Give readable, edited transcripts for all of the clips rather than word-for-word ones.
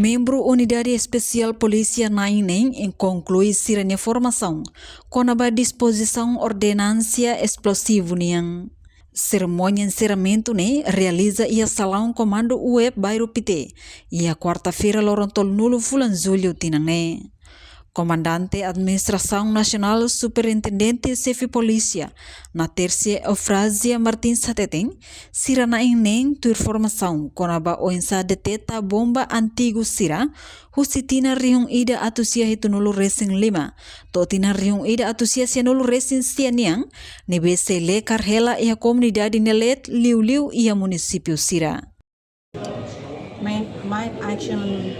Membro Unidade Especial Polícia Nainem conclui sirene formação com a disposição ordenância explosivo niang. Cerimônia encerramento realiza ia salão comando web bairro Pite e a quarta-feira lorontol nulo fulan julho tinang. Comandante Administração Nacional Superintendente Chefe Polícia na terceira Eufrásia Martins Sateteng sira na inen tu informação konaba oinsa deteta bomba antigo sira husitina riung ida atusia hitunulu racing 5 totina riung ida atusia sianulu racing sianiang nebese le karhela ia komunidade nelet liu-liu ia município sira. Main action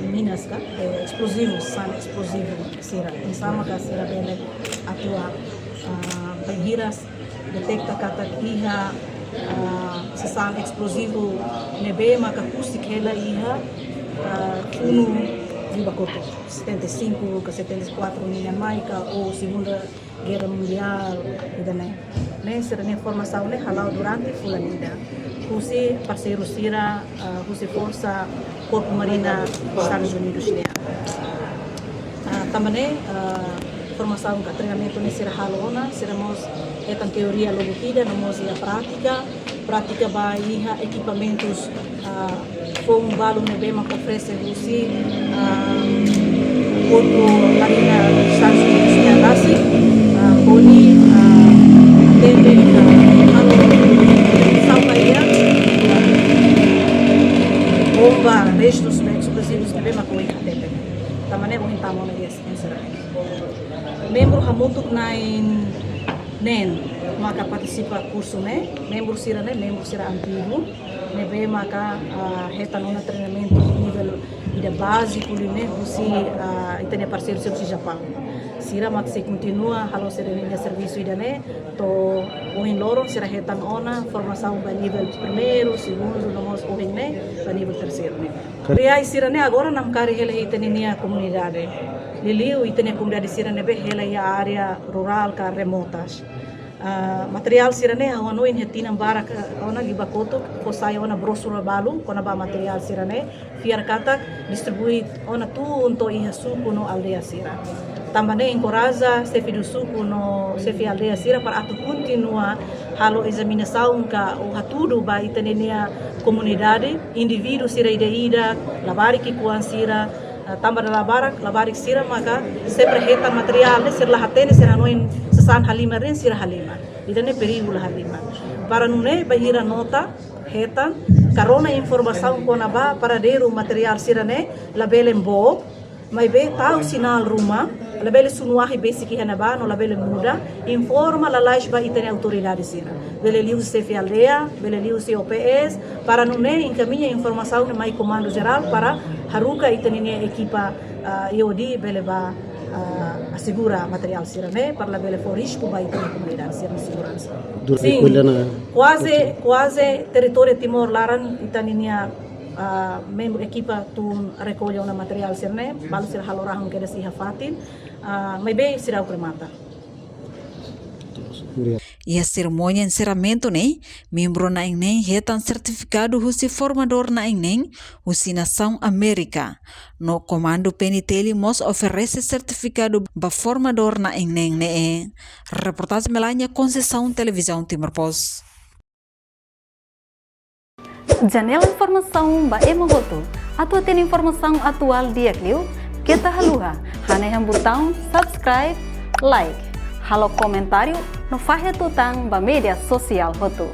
Minas ka explosivos san explosivo sira sama ka sira bele atua paghiras detecta kata iha sesang explosivo nebe maka kusik hela iha unu di Bacoto 75 ke 74 ni Jamaica ou Segunda Guerra Mundial idane sira ne formação ne halau durante fulanida Husi parceiro sira Husi força Corpo Marina Estados Unidos também formação que treinamento nesse halona seremos etan teoria logo tida nomos a prática vai equipamentos com balo nebe ma oferece Husi Corpo Marina Estados Unidos nasi poni atende bomba, restos explosivos que bema com atende. Tamane mo hintamo na yes answer. Membro hamutuk na nen maka participa curso membro sira antigo nebe maka hetanona treinamento nível ida básico husi itania parceiro seu Japão. Sira mak se continua halo serenia serviço idane to ohin loro sira hetan ona formação ba nível primeiro, segundo, nomos ohin ba nível terceiro Ria sira agora nam kari hele itania comunidade. Liliu itania comunidade sira be hele ia área rural ka remotas. Material sira hawano in hetinam barak ona di Bacoto posai ona brosura balu kona ba material sira fiar katak distribui ona tu untuk iha suku no aldea sira. Também encoraja chefe do suco no chefe aldeia sira para atu continua halo examinação ka o hatudo ba itania comunidade indivíduo sira ida labari ki kuan sira tambah labarik sira maka sempre heta material sir lahatene sira noin sesan halima ren sira halima idane perigo halima para nune bahira nota hetan karona informação kona ba para deru material sira labele mbo mai be tau sinal rumah labele sunuahi basic hanaba no labele muda informa la laish ba itene autoridade sira bele liu chefe aldeia bele liu OPS para nune encaminha informação no mai comando geral para haruka itene equipa EOD bele ba assegura material sira para labele for risco ba itene comunidade sira segurança sim quase território Timor Laran itaninia membro equipa tu recolhe una material sirne balu sir halorahum que desi hafatin mai bem será o cremata. E a cerimônia encerramento membro na inen retan certificado husi formador na inen husi nação América no comando peniteli mos oferece certificado ba formador na inen reportagem Melania Conceição Televisão Timor Post. Janela informação ba emogoto. Atua tem informação atual dia Clio. Kita haluha. Haneham botão subscribe, like. Halo comentário no fahe tutang ba media sosial hotu.